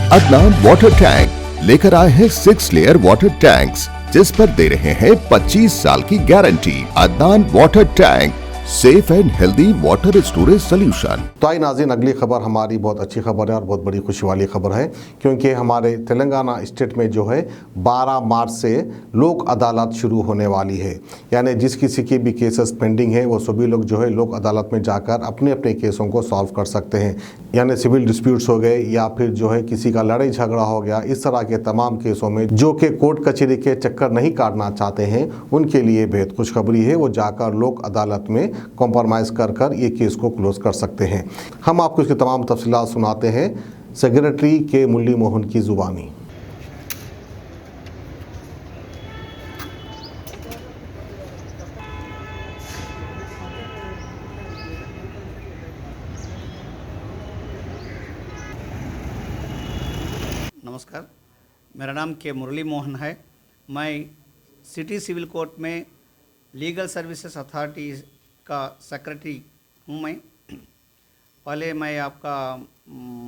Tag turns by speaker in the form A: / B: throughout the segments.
A: Adnan water tank लेकर आए हैं 6 लेयर वाटर टैंक्स जिस पर दे रहे हैं 25 साल की guarantee. Adnan water tank, safe and healthy water storage solution.
B: तो आई नाज़रीन, अगली खबर हमारी बहुत अच्छी खबर है और बहुत बड़ी खुशी वाली खबर है, क्योंकि हमारे तेलंगाना स्टेट में जो है 12 मार्च से लोक अदालत शुरू होने वाली है। यानी जिस किसी के भी केसेस पेंडिंग है वो सभी लोग जो है लोक अदालत में जाकर अपने अपने केसों को सॉल्व कर सकते हैं। यानी सिविल डिस्प्यूट्स हो गए या फिर जो है किसी का लड़ाई झगड़ा हो गया, इस तरह के तमाम केसों में जो कि कोर्ट कचहरी के चक्कर नहीं काटना चाहते हैं उनके लिए बेहद खुशखबरी है। वो जाकर लोक अदालत में कॉम्प्रोमाइज़ कर ये केस को क्लोज कर सकते हैं। हम आपको इसकी तमाम तफसीलात सुनाते हैं सेक्रेटरी के मुरली मोहन की ज़ुबानी।
C: नमस्कार, मेरा नाम के मुरली मोहन है। मैं सिटी सिविल कोर्ट में लीगल सर्विसेज अथॉरिटी का सेक्रेटरी हूँ। मैं पहले मैं आपका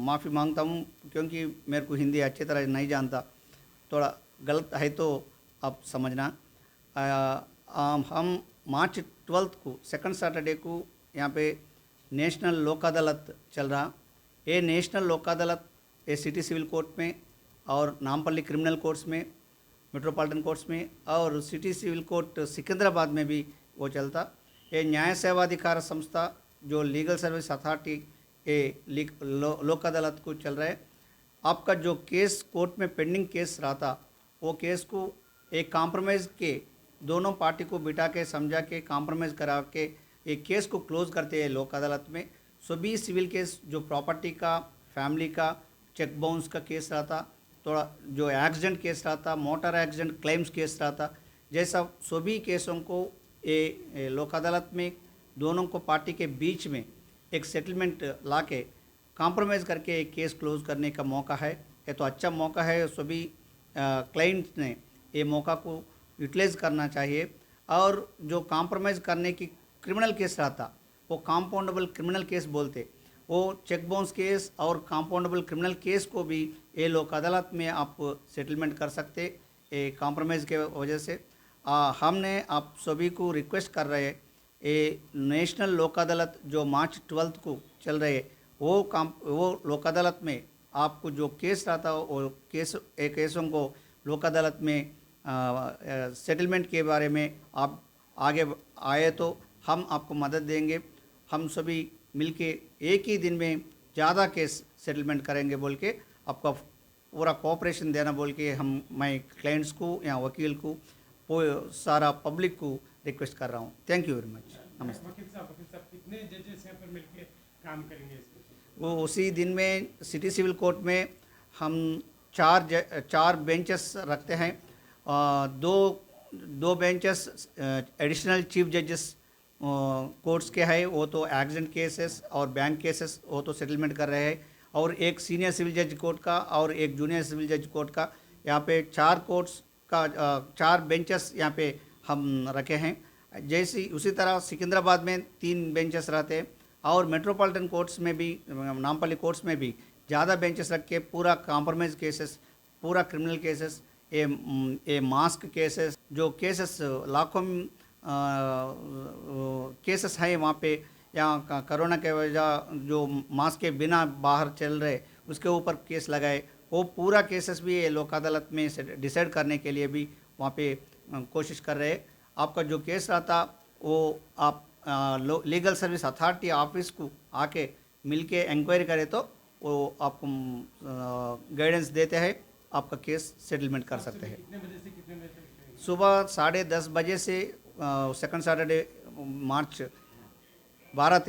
C: माफ़ी मांगता हूँ क्योंकि मेरे को हिंदी अच्छी तरह नहीं जानता, थोड़ा गलत है तो आप समझना। हम मार्च 12 को सेकंड सैटरडे को यहाँ पे नेशनल लोक अदालत चल रहा। ये नेशनल लोक अदालत ये सिटी सिविल कोर्ट में और नामपल्ली क्रिमिनल कोर्ट्स में, मेट्रोपॉलिटन कोर्ट्स में और सिटी सिविल कोर्ट सिकंदराबाद में भी वो चलता। ये न्याय सेवाधिकार संस्था जो लीगल सर्विस अथॉरिटी ये लोक अदालत को चल रहा है। आपका जो केस कोर्ट में पेंडिंग केस रहता वो केस को एक कॉम्प्रोमाइज़ के दोनों पार्टी को बिठा के समझा के कॉम्प्रोमाइज़ करा के एक केस को क्लोज करते हैं लोक अदालत में। सभी सिविल केस जो प्रॉपर्टी का, फैमिली का, चेक बाउंस का केस रहता, थोड़ा जो एक्सीडेंट केस रहता, मोटर एक्सीडेंट क्लेम्स केस रहता, जैसा सभी केसों को ये लोक अदालत में दोनों को पार्टी के बीच में एक सेटलमेंट ला के कॉम्प्रोमाइज़ करके एक केस क्लोज करने का मौका है। ये तो अच्छा मौका है, सभी क्लाइंट्स ने ये मौका को यूटिलाइज करना चाहिए। और जो कॉम्प्रोमाइज़ करने की क्रिमिनल केस रहता वो कॉम्पाउंडेबल क्रिमिनल केस बोलते, वो चेक बाउंस केस और कॉम्पाउंडेबल क्रिमिनल केस को भी ये लोक अदालत में आप सेटलमेंट कर सकते ये कॉम्प्रोमाइज़ के वजह से। हमने आप सभी को रिक्वेस्ट कर रहे हैं, ये नेशनल लोक अदालत जो मार्च 12 को चल रहे वो लोक अदालत में आपको जो केस रहता वो केसों को लोक अदालत में सेटलमेंट के बारे में आप आगे आए तो हम आपको मदद देंगे। हम सभी मिलके एक ही दिन में ज़्यादा केस सेटलमेंट करेंगे बोल के आपका पूरा कोऑपरेशन देना बोल के मैं क्लाइंट्स को या वकील को सारा पब्लिक को रिक्वेस्ट कर रहा हूँ। Thank you very much. नमस्ते।
D: वकील साहब कितने जजेस यहाँ पर मिलके काम करेंगे इस पे?
C: वो उसी दिन में सिटी सिविल कोर्ट में हम चार बेंचेस रखते हैं। दो बेंचेस एडिशनल चीफ जजेस कोर्ट्स के हैं, वो तो एक्सीडेंट केसेस और बैंक केसेस वो तो सेटलमेंट कर रहे हैं, और एक सीनियर सिविल जज कोर्ट का और एक जूनियर सिविल जज कोर्ट का। यहाँ पे 4 कोर्ट्स का 4 बेंचेस यहाँ पे हम रखे हैं। जैसी उसी तरह सिकंदराबाद में 3 बेंचेस रहते हैं और मेट्रोपॉलिटन कोर्ट्स में भी, नामपल्ली कोर्ट्स में भी ज़्यादा बेंचेस रख के पूरा कॉम्प्रोमाइज़ केसेस, पूरा क्रिमिनल केसेस, ये मास्क केसेस, जो केसेस लाखों केसेस हैं वहाँ पे, या कोरोना के वजह जो मास्क के बिना बाहर चल रहे उसके ऊपर केस लगाए, वो पूरा केसेस भी ये लोक अदालत में डिसाइड करने के लिए भी वहाँ पे कोशिश कर रहे हैं। आपका जो केस रहता वो आप लीगल सर्विस अथॉरिटी ऑफिस को आके मिलके इंक्वायरी करें तो वो आपको गाइडेंस देते हैं, आपका केस सेटलमेंट कर सकते हैं।
D: कितने बजे से कितने बजे तक?
C: सुबह 10:30 बजे से सेकंड सैटरडे मार्च 12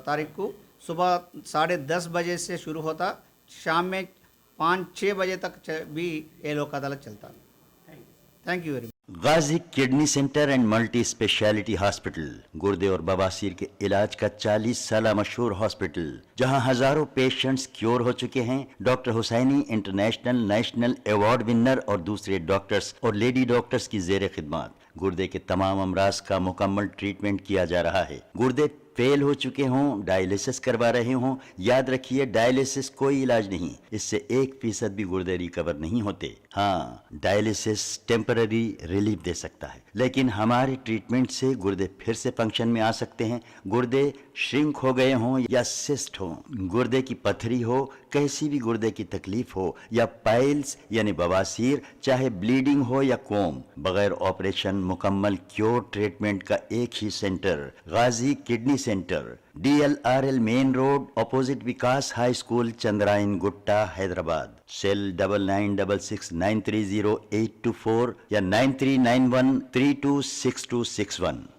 C: तारीख को सुबह 10:30 बजे से शुरू होता, शाम में 5-6 बजे तक भी ये लोक अदालत चलता। Thank you very much.
E: Ghazi kidney centre and multi speciality hospital, गुर्दे और बवासीर के इलाज का 40 साल मशहूर हॉस्पिटल, जहां हजारों पेशेंट्स क्योर हो चुके हैं। Doctor Hussaini international national award winner और दूसरे डॉक्टर्स और लेडी डॉक्टर्स की जेर खिदमत गुर्दे के तमाम अमराज का मुकम्मल ट्रीटमेंट किया जा रहा है। गुर्दे फेल हो चुके हों, डायलिसिस करवा रहे हों, याद रखिए डायलिसिस कोई इलाज नहीं, इससे 1% भी गुर्दे रिकवर नहीं होते। हाँ, डायलिसिस टेम्पररी रिलीफ दे सकता है, लेकिन हमारे ट्रीटमेंट से गुर्दे फिर से फंक्शन में आ सकते हैं। गुर्दे श्रिंक हो गए हों या सिस्ट हो, गुर्दे की पथरी हो, कैसी भी गुर्दे की तकलीफ हो, या पाइल्स यानी बवासीर, चाहे ब्लीडिंग हो या कोम, बगैर ऑपरेशन मुकम्मल क्योर ट्रीटमेंट का एक ही centre, Ghazi kidney centre, DLRL main road, opposite Vikas high school, Chandrayan Gutta, Hyderabad. Cell 9966930824 या 9391326261।